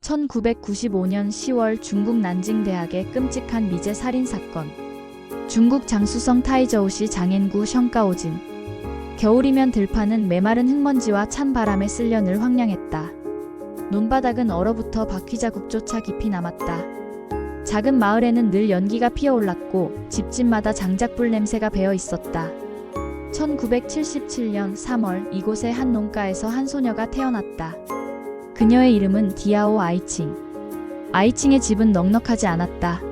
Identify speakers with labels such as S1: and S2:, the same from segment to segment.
S1: 1995년 10월 중국 난징대학의 끔찍한 미제 살인사건. 중국 장쑤성 타이저우시 장앤구 션가오진. 겨울이면 들판은 메마른 흙먼지와 찬 바람에 쓸려 늘 황량했다. 논바닥은 얼어붙어 바퀴 자국조차 깊이 남았다. 작은 마을에는 늘 연기가 피어올랐고 집집마다 장작불 냄새가 배어 있었다. 1977년 3월 이곳의 한 농가에서 한 소녀가 태어났다. 그녀의 이름은 디아오 아이칭. 아이칭의 집은 넉넉하지 않았다.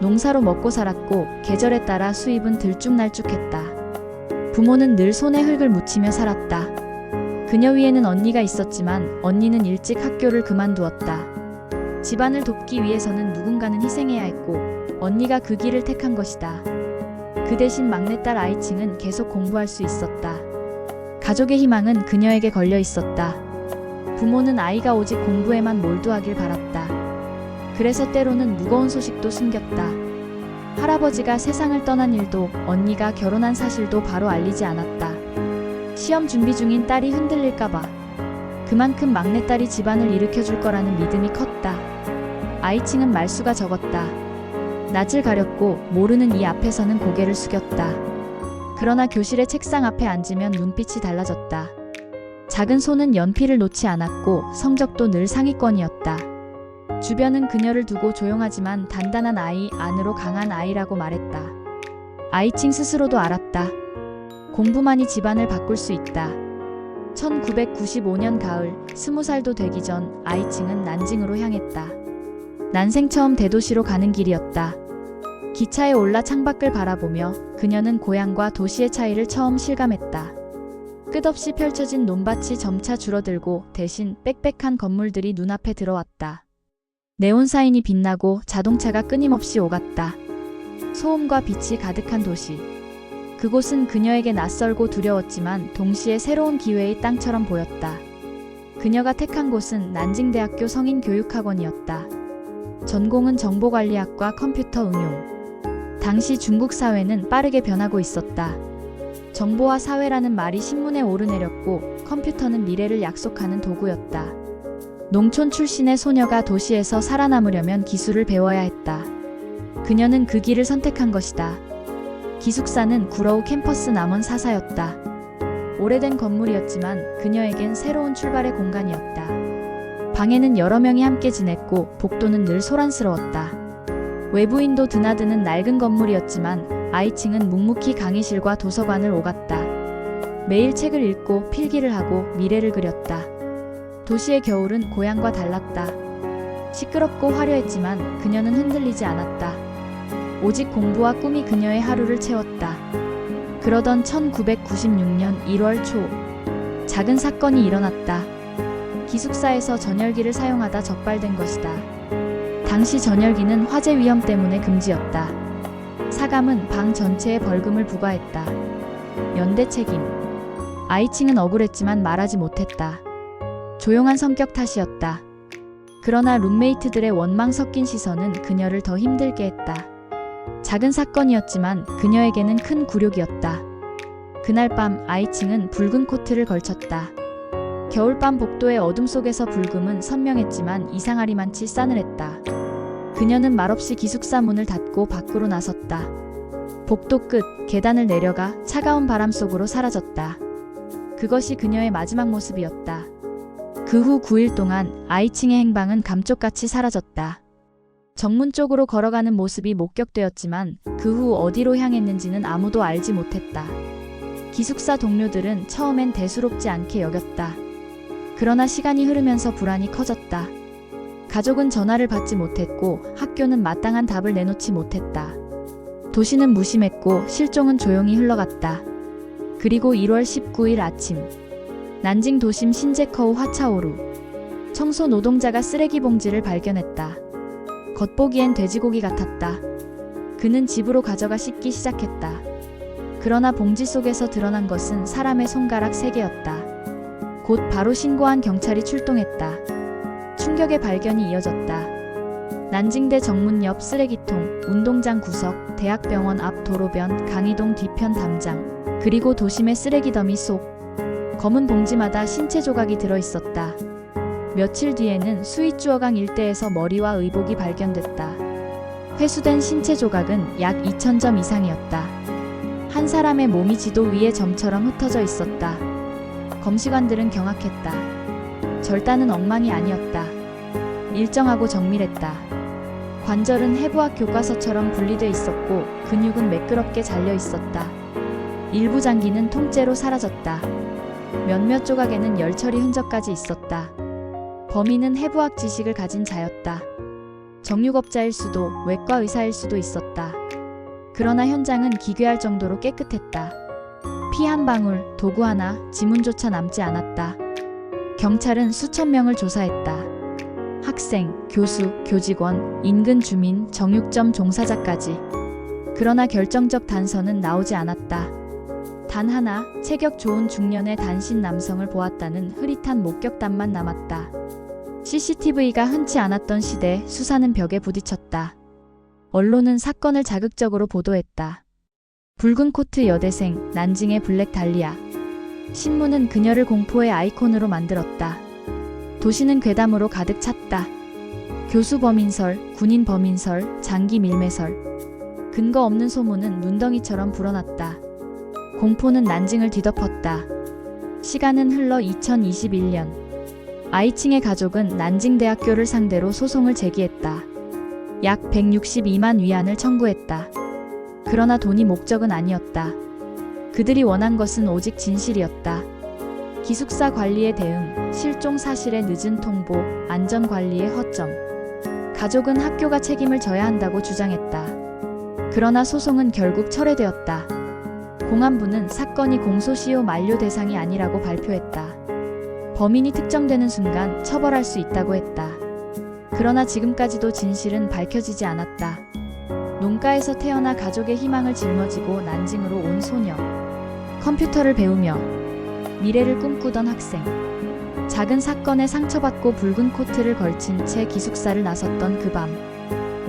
S1: 농사로 먹고 살았고 계절에 따라 수입은 들쭉날쭉했다. 부모는 늘 손에 흙을 묻히며 살았다. 그녀 위에는 언니가 있었지만 언니는 일찍 학교를 그만두었다. 집안을 돕기 위해서는 누군가는 희생해야 했고 언니가 그 길을 택한 것이다. 그 대신 막내딸 아이칭은 계속 공부할 수 있었다. 가족의 희망은 그녀에게 걸려 있었다. 부모는 아이가 오직 공부에만 몰두하길 바랐다. 그래서 때로는 무거운 소식도 숨겼다. 할아버지가 세상을 떠난 일도 언니가 결혼한 사실도 바로 알리지 않았다. 시험 준비 중인 딸이 흔들릴까봐. 그만큼 막내딸이 집안을 일으켜줄 거라는 믿음이 컸다. 아이칭은 말수가 적었다. 낯을 가렸고 모르는 이 앞에서는 고개를 숙였다. 그러나 교실의 책상 앞에 앉으면 눈빛이 달라졌다. 작은 손은 연필을 놓지 않았고 성적도 늘 상위권이었다. 주변은 그녀를 두고 조용하지만 단단한 아이, 안으로 강한 아이라고 말했다. 아이칭 스스로도 알았다. 공부만이 집안을 바꿀 수 있다. 1995년 가을, 20살도 되기 전 아이칭은 난징으로 향했다. 난생 처음 대도시로 가는 길이었다. 기차에 올라 창밖을 바라보며 그녀는 고향과 도시의 차이를 처음 실감했다. 끝없이 펼쳐진 논밭이 점차 줄어들고 대신 빽빽한 건물들이 눈앞에 들어왔다. 네온사인이 빛나고 자동차가 끊임없이 오갔다. 소음과 빛이 가득한 도시. 그곳은 그녀에게 낯설고 두려웠지만 동시에 새로운 기회의 땅처럼 보였다. 그녀가 택한 곳은 난징대학교 성인교육학원이었다. 전공은 정보관리학과 컴퓨터 응용. 당시 중국 사회는 빠르게 변하고 있었다. 정보와 사회라는 말이 신문에 오르내렸고 컴퓨터는 미래를 약속하는 도구였다. 농촌 출신의 소녀가 도시에서 살아남으려면 기술을 배워야 했다. 그녀는 그 길을 선택한 것이다. 기숙사는 구러우 캠퍼스 남원 사사였다. 오래된 건물이었지만 그녀에겐 새로운 출발의 공간이었다. 방에는 여러 명이 함께 지냈고 복도는 늘 소란스러웠다. 외부인도 드나드는 낡은 건물이었지만 아이칭은 묵묵히 강의실과 도서관을 오갔다. 매일 책을 읽고 필기를 하고 미래를 그렸다. 도시의 겨울은 고향과 달랐다. 시끄럽고 화려했지만 그녀는 흔들리지 않았다. 오직 공부와 꿈이 그녀의 하루를 채웠다. 그러던 1996년 1월 초, 작은 사건이 일어났다. 기숙사에서 전열기를 사용하다 적발된 것이다. 당시 전열기는 화재 위험 때문에 금지였다. 사감은 방 전체에 벌금을 부과했다. 연대 책임. 아이칭은 억울했지만 말하지 못했다. 조용한 성격 탓이었다. 그러나 룸메이트들의 원망 섞인 시선은 그녀를 더 힘들게 했다. 작은 사건이었지만 그녀에게는 큰 굴욕이었다. 그날 밤 아이칭은 붉은 코트를 걸쳤다. 겨울밤 복도의 어둠 속에서 불금은 선명했지만 이상하리만치 싸늘했다. 그녀는 말없이 기숙사 문을 닫고 밖으로 나섰다. 복도 끝, 계단을 내려가 차가운 바람 속으로 사라졌다. 그것이 그녀의 마지막 모습이었다. 그 후 9일 동안 아이칭의 행방은 감쪽같이 사라졌다. 정문 쪽으로 걸어가는 모습이 목격되었지만 그 후 어디로 향했는지는 아무도 알지 못했다. 기숙사 동료들은 처음엔 대수롭지 않게 여겼다. 그러나 시간이 흐르면서 불안이 커졌다. 가족은 전화를 받지 못했고 학교는 마땅한 답을 내놓지 못했다. 도시는 무심했고 실종은 조용히 흘러갔다. 그리고 1월 19일 아침, 난징 도심 신제커우 화차오루. 청소 노동자가 쓰레기 봉지를 발견했다. 겉보기엔 돼지고기 같았다. 그는 집으로 가져가 씻기 시작했다. 그러나 봉지 속에서 드러난 것은 사람의 손가락 3개였다. 곧 바로 신고한 경찰이 출동했다. 충격의 발견이 이어졌다. 난징대 정문 옆 쓰레기통, 운동장 구석, 대학병원 앞 도로변, 강의동 뒤편 담장, 그리고 도심의 쓰레기 더미 속. 검은 봉지마다 신체 조각이 들어있었다. 며칠 뒤에는 수이쭈어강 일대에서 머리와 의복이 발견됐다. 회수된 신체 조각은 약 2,000점 이상이었다. 한 사람의 몸이 지도 위에 점처럼 흩어져 있었다. 검시관들은 경악했다. 절단은 엉망이 아니었다. 일정하고 정밀했다. 관절은 해부학 교과서처럼 분리돼 있었고 근육은 매끄럽게 잘려 있었다. 일부 장기는 통째로 사라졌다. 몇몇 조각에는 열처리 흔적까지 있었다. 범인은 해부학 지식을 가진 자였다. 정육업자일 수도 외과 의사일 수도 있었다. 그러나 현장은 기괴할 정도로 깨끗했다. 피 한 방울, 도구 하나, 지문조차 남지 않았다. 경찰은 수천 명을 조사했다. 학생, 교수, 교직원, 인근 주민, 정육점 종사자까지. 그러나 결정적 단서는 나오지 않았다. 단 하나, 체격 좋은 중년의 단신 남성을 보았다는 흐릿한 목격담만 남았다. CCTV가 흔치 않았던 시대 수사는 벽에 부딪혔다. 언론은 사건을 자극적으로 보도했다. 붉은 코트 여대생, 난징의 블랙 달리아. 신문은 그녀를 공포의 아이콘으로 만들었다. 도시는 괴담으로 가득 찼다. 교수 범인설, 군인 범인설, 장기 밀매설. 근거 없는 소문은 눈덩이처럼 불어났다. 공포는 난징을 뒤덮었다. 시간은 흘러 2021년. 아이칭의 가족은 난징대학교를 상대로 소송을 제기했다. 약 162만 위안을 청구했다. 그러나 돈이 목적은 아니었다. 그들이 원한 것은 오직 진실이었다. 기숙사 관리의 대응, 실종 사실의 늦은 통보, 안전관리의 허점. 가족은 학교가 책임을 져야 한다고 주장했다. 그러나 소송은 결국 철회되었다. 공안부는 사건이 공소시효 만료 대상이 아니라고 발표했다. 범인이 특정되는 순간 처벌할 수 있다고 했다. 그러나 지금까지도 진실은 밝혀지지 않았다. 농가에서 태어나 가족의 희망을 짊어지고 난징으로 온 소녀. 컴퓨터를 배우며 미래를 꿈꾸던 학생. 작은 사건에 상처받고 붉은 코트를 걸친 채 기숙사를 나섰던 그 밤.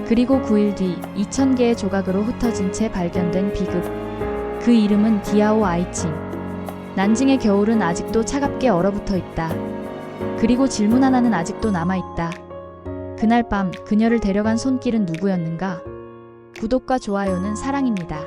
S1: 그리고 9일 뒤 2,000개의 조각으로 흩어진 채 발견된 비극. 그 이름은 디아오 아이칭. 난징의 겨울은 아직도 차갑게 얼어붙어 있다. 그리고 질문 하나는 아직도 남아있다. 그날 밤 그녀를 데려간 손길은 누구였는가? 구독과 좋아요는 사랑입니다.